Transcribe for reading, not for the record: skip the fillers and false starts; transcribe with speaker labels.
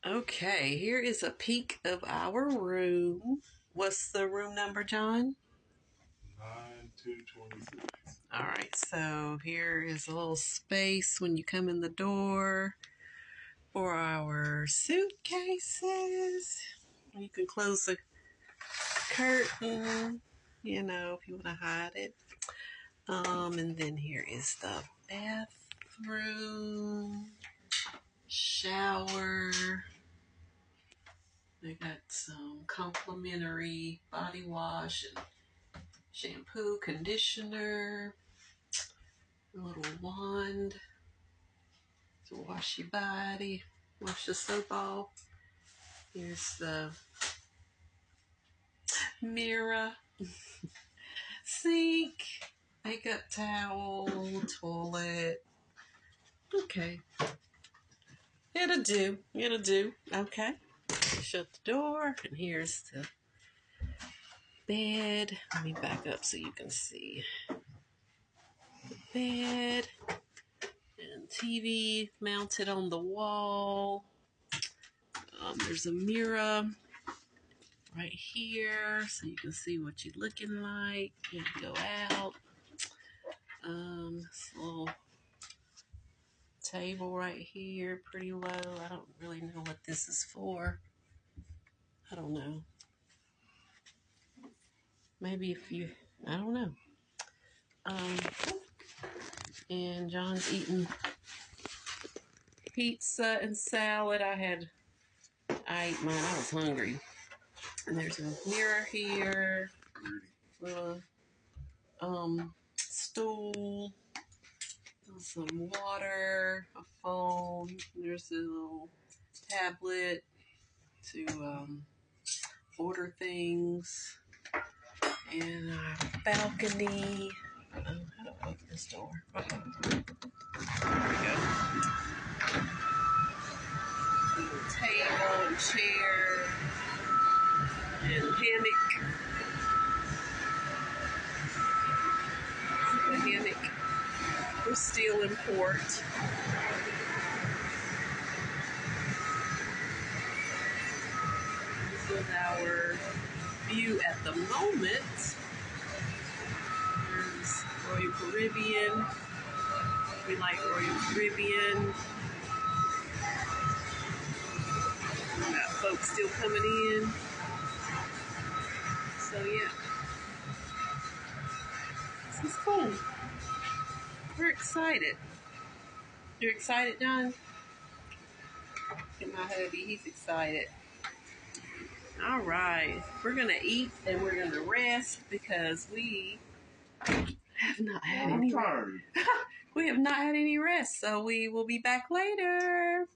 Speaker 1: Okay, here is a peek of our room. What's the room number, John?
Speaker 2: 9226.
Speaker 1: All right, so here is a little space when you come in the door for our suitcases. You can close the curtain, if you want to hide it. And then here is the bathroom, shower. They got some complimentary body wash and shampoo, conditioner, a little wand to wash your body, wash the soap off. Here's the mirror, sink, makeup towel, toilet. Okay. It'll do. It'll do. Okay. Shut the door. And here's the bed. Let me back up so you can see. The bed. And TV mounted on the wall. There's a mirror right here so you can see what you're looking like. You go out. This little table right here, pretty low. I don't really know what this is for. I don't know. Maybe I don't know. And John's eating pizza and salad. I ate mine. I was hungry. And there's a mirror here. Little stool. Some water. A phone. There's a little tablet to order things. And a balcony. How do I open this door? There we go. Little table and chair and hammock. The hammock was still in port. This is our view at the moment. There's Royal Caribbean. We like Royal Caribbean. We got folks still coming in. So yeah. This is cool. We're excited. You're excited, John? Look at my hubby. He's excited. All right. We're going to eat and we're going to rest because we have not had any. We have not had any rest. So we will be back later.